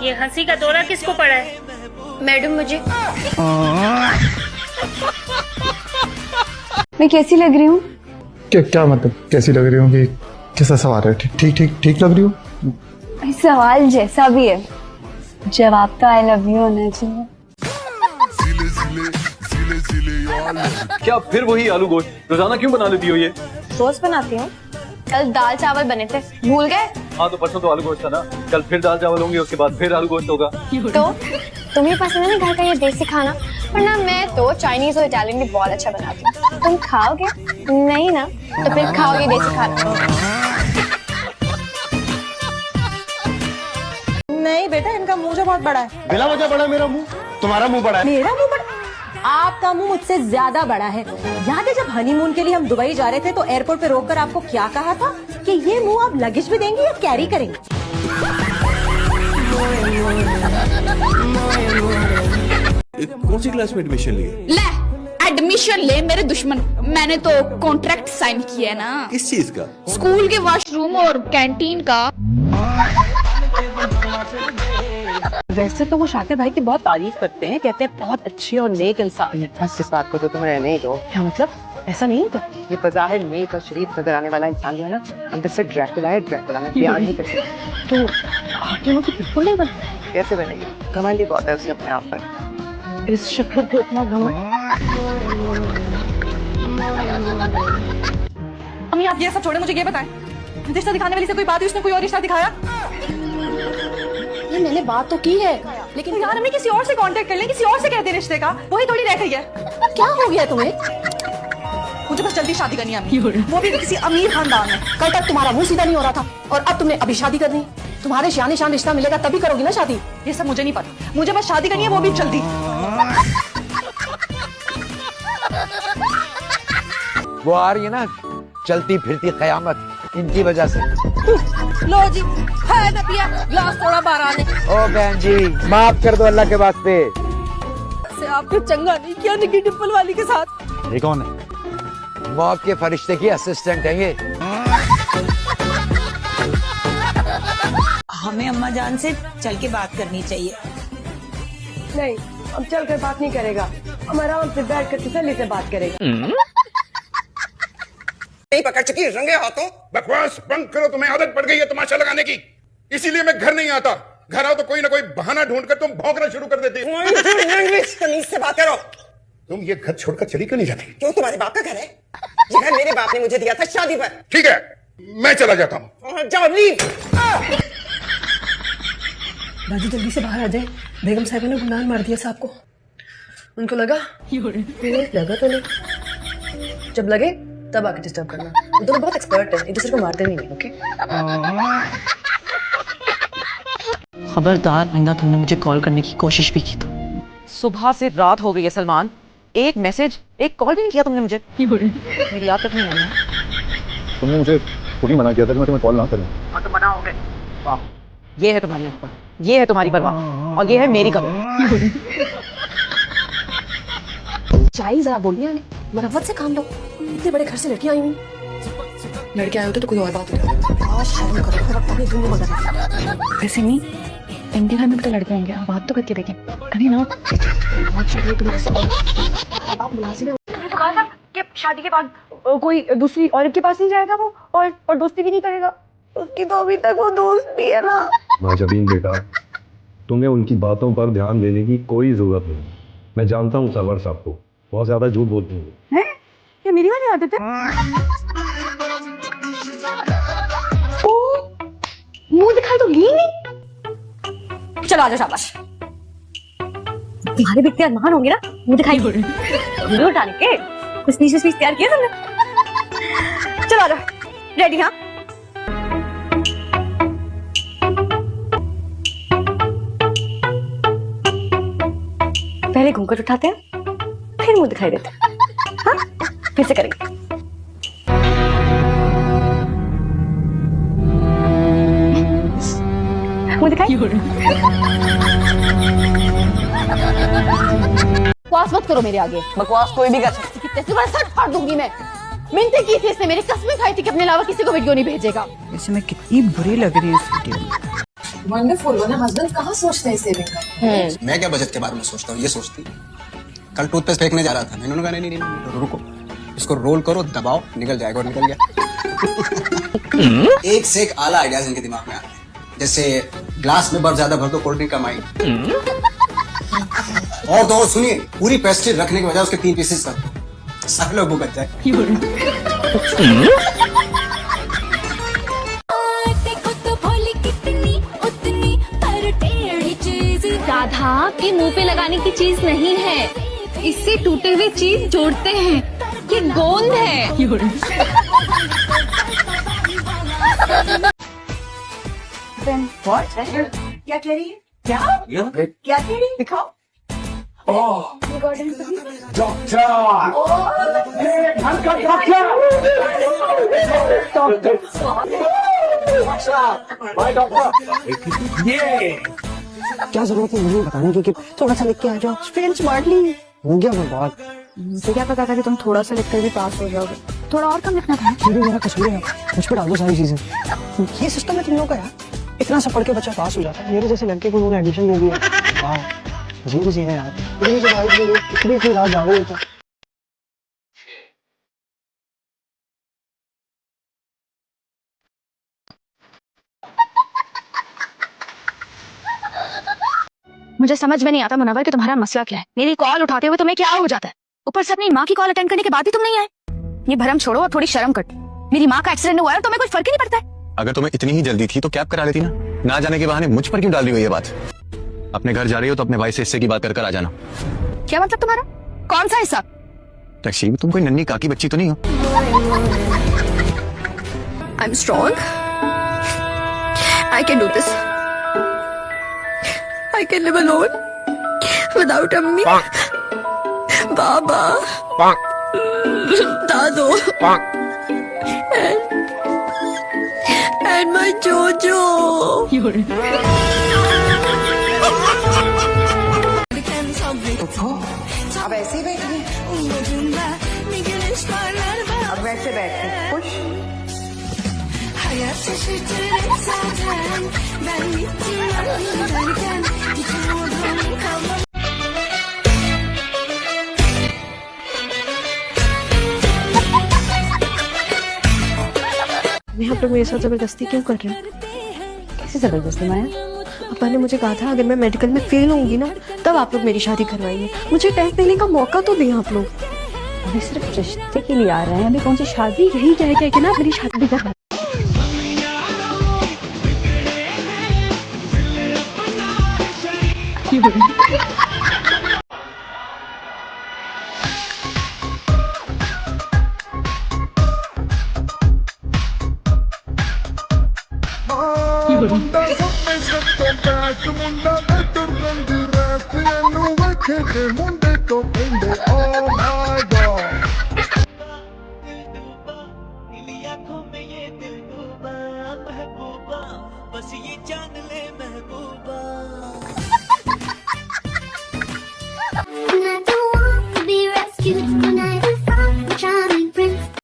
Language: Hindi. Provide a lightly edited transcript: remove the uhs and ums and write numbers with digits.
ये हंसी का दौरा किसको पड़ा है? मैडम मुझे। मैं कैसी लग रही हूँ? क्या मतलब कैसी लग रही हूँ कि कैसा सवाल है? ठीक लग रही हूँ? सवाल जैसा भी है, जवाब तो आई लव यू होना चाहिए। क्या फिर वही आलू गोश्त? रोजाना क्यों बना लेती हो ये? रोज बनाती हूँ। कल दाल चावल बने थे, भूल गए? हाँ तो परसों तो आलू गोश्त था ना, कल फिर दाल चावल होंगे, उसके बाद फिर आलू गोश्त होगा। तो तुम्हें पसंद है ना घर का ये देसी खाना? वरना मैं तो चाइनीज और इटालियन भी बहुत अच्छा बनाती हूँ। तुम खाओगे? नहीं ना, तो फिर खाओगे देसी खाना। नहीं बेटा, इनका मुंह जो बहुत बड़ा है। बिना वजह बड़ा मेरा मुंह? तुम्हारा मुंह बड़ा है। मेरा मुंह बड़ा? आपका मुंह मुझसे ज्यादा बड़ा है। याद है जब हनीमून के लिए हम दुबई जा रहे थे तो एयरपोर्ट पे रोककर आपको क्या कहा था कि ये मुंह आप लगेज भी देंगे या कैरी करेंगे? कौन सी क्लास में एडमिशन लिए? ले एडमिशन ले मेरे दुश्मन, मैंने तो कॉन्ट्रैक्ट साइन किया है ना। किस चीज का? स्कूल के वॉशरूम और कैंटीन का। वैसे तो वो शाकिर भाई की बहुत तारीफ करते हैं, कहते हैं बहुत अच्छे और नेक इंसान है। बस इस बात को तो तुम रहने ही दो। क्या मतलब? ऐसा नहीं होता? ये बज़ाहिर नेक और शरीफ नजर आने वाला इंसान जो है ना, अंदर से ड्रैकुला है। ड्रैकुला में प्यार नहीं कर सकता। तो आगे वो तो बिल्कुल नहीं बनता। कैसे बनेगी? घमंड ही बहुत है उसके अपने आप पर। इस शक्ल पे इतना घमंड। अम्मी आप ये सब छोड़े, मुझे ये बताएं, रिश्ता दिखाने वाली से कोई बात हुई? उसने कोई और रिश्ता दिखाया? ये मैंने बात तो की है, लेकिन यार हमें किसी और से कांटेक्ट कर ले, किसी और से कहते हैं रिश्ते का, वही थोड़ी रह गई है। क्या हो गया तुम्हें? मुझे बस जल्दी शादी करनी है अम्मी, वो भी किसी अमीर खानदान में। कल तक तुम्हारा मुंह सीधा नहीं हो रहा था और अब तुमने अभी शादी करनी है। तुम्हारे शान शान रिश्ता मिलेगा तभी करोगी ना शादी। ये सब मुझे नहीं पता, मुझे बस शादी करनी है, वो भी जल्दी। वो आ रही है ना चलती फिरती कयामत, इनकी वजह से। लो जी, है ना पिया ग्लास थोड़ा बाहर आने। ओ बहन जी माफ कर दो अल्लाह के वास्ते। से आपने चंगा नहीं किया निकी डिम्पल वाली के साथ। ये कौन है? मौत के फरिश्ते की असिस्टेंट है ये। हमें अम्मा जान से चल के बात करनी चाहिए। नहीं, अब चल कर बात नहीं करेगा, हम आराम से बैठ कर तसल्ली से बात करेगा। नहीं पकड़ चुकी रंगे हाथों। बकवास बंद करो, तुम्हें आदत पड़ गई है तमाशा लगाने की, इसीलिए मैं घर नहीं आता। घर आओ तो कोई ना कोई बहाना ढूंढकर तुम भौंकना शुरू कर देती हो। तमीज से बात करो। तुम ये घर छोड़कर चली क्यों नहीं जाती? क्यों, तुम्हारे बाप का घर है? ये घर मेरे बाप ने मुझे दिया था शादी पर। ठीक है, मैं चला जाता हूँ। जाओ, लीव। बाजी जल्दी से बाहर आ जाए, बेगम साहब ने गुमान मार दिया साहब को। उनको लगा तो नहीं, जब लगे तब आके डिस्टर्ब करना। वो दोनों बहुत एक्सपर्ट है, एक दूसरे को मारते भी नहीं। ओके खबरदार आइंदा तुमने मुझे कॉल करने की कोशिश भी की तो। सुबह से रात हो गई है सलमान, एक मैसेज एक कॉल भी नहीं किया तुमने मुझे। मेरी याद तक नहीं आई। तुमने मुझे खुद ही मना किया था कि मैं तुम्हें कॉल ना करूं। हाँ तो मना हो गए। वाह, ये है तुम्हारी अक्ल, ये है तुम्हारी परवाह और ये है मेरी कदर। चाहिए जरा बोलिए, मरम्मत से काम लो। इतने बड़े घर से लड़कियां आई हुई, लड़के आए होते तो कोई और बात होती। वैसे नहीं, इनके घर में भी तो लड़के होंगे, बात तो करके देखें कभी ना। कहा था कि शादी के बाद कोई दूसरी औरत के पास नहीं जाएगा वो, और दोस्ती भी नहीं करेगा। उसकी तो अभी तक वो दोस्त भी है ना। माजबीन बेटा, तुम्हें उनकी बातों पर ध्यान देने की कोई जरूरत नहीं। मैं जानता हूँ सरवर साहब को, बहुत ज्यादा झूठ बोलती हूँ। ये मेरी वाली आदत है। मुंह दिखाई तो ली नहीं। चलो आजा, शाबाश। तुम्हारे भी इतने अरमान होंगे ना, मुंह दिखाई वीडियो उठाने के। कुछ स्पीच तैयार किया तुमने? चलो आजा, रेडी? हाँ, पहले घूंघट उठाते हैं, फिर मुंह दिखाई देते हैं। हाँ, फिर से करेंगे। मुंह दिखाई। बकवास मत करो मेरे आगे। बकवास कोई भी कर सकती। कितने से बड़ा सर फाड़ दूंगी मैं। मिन्नतें की थी इसने, मेरी कसमें खाई थी कि अपने अलावा किसी को वीडियो नहीं भेजेगा। वैसे मैं कितनी बुरी लग रही हूँ इस वीडियो में। वंडरफुल, वरना हस्बैंड कहाँ सोचते हैं सेविंग का। मैं क्या बजट के बारे में सोचता हूँ, ये सोचती कल टूथपेस्ट फेंकने जा रहा था, मैंने कहा नहीं, रुको, इसको रोल करो, दबाओ, निकल जाएगा, और निकल गया। एक से एक आला आइडियाज इनके दिमाग में आते हैं, जैसे ग्लास में बर्फ ज्यादा भर दो, कोल्ड ड्रिंक का माइंड। और तो और सुनिए, पूरी पेस्ट्री रखने के बजाय उसके 3 पीसेस कर दो, सारे लोग बच जाए। राधा के मुंह पे लगाने की चीज नहीं है, इससे टूटे हुए चीज जोड़ते हैं, ये गोंद है। क्या कह रही है? क्या कह रही है? दिखाओ। क्या जरूरत है मुझे बताने की कि थोड़ा सा लिख के आ जाओ, फ्रेंच स्मार्टली हो गया बर्बाद। मुझे क्या पता था कि तुम थोड़ा सा लिखकर भी पास हो जाओगे, थोड़ा और कम लिखना था। ये भी मेरा कसूर है, मुझ पर डाल दो सारी चीजें। ये सिस्टम है तुम लोगों का यार, इतना सब पढ़ के बच्चा पास हो जाता है। मेरे जैसे लड़के को उन्होंने एडमिशन दे दिया, वाह अजीब सी है यार। इतनी रात जाओगे तो मुझे समझ में नहीं आता मुनव्वर कि तुम्हारा मसला क्या है। मेरी कॉल उठाते हुए तुम्हें क्या हो जाता है? ऊपर से अपनी माँ की कॉल अटेंड करने के बाद भी तुम नहीं आए। ये भरम छोड़ो और थोड़ी शर्म करो। मेरी माँ का एक्सीडेंट हुआ है, तुम्हें कुछ फर्क ही नहीं पड़ता है। अगर तुम्हें इतनी ही जल्दी थी तो कैब करा लेती ना जाने के बहाने मुझ पर क्यों डाल रही हो ये बात? अपने घर जा रही हो तो अपने भाई से हिस्से की बात कर आ जाना। क्या मतलब तुम्हारा? कौन सा हिस्सा? टैक्सी, तुम कोई नन्ही काकी बच्ची तो नहीं हो? I am strong, I can do this, I can live alone without अम्मी, बाबा, दादू, and my Jojo. अब ऐसे ही बैठिए, अब वैसे बैठिए, खुश। आप लोग मेरे साथ जबरदस्ती क्यों कर रहे हो? कैसे जबरदस्ती माया? पापा ने मुझे कहा था अगर मैं मेडिकल में फेल होंगी ना तब आप लोग मेरी शादी करवाइए। मुझे टेस्ट देने का मौका तो दें आप लोग। अभी सिर्फ रिश्ते के लिए आ रहे हैं, अभी कौन सी शादी? यही कह के ना मेरी शादी कर। बस ये जान ले महबूबा।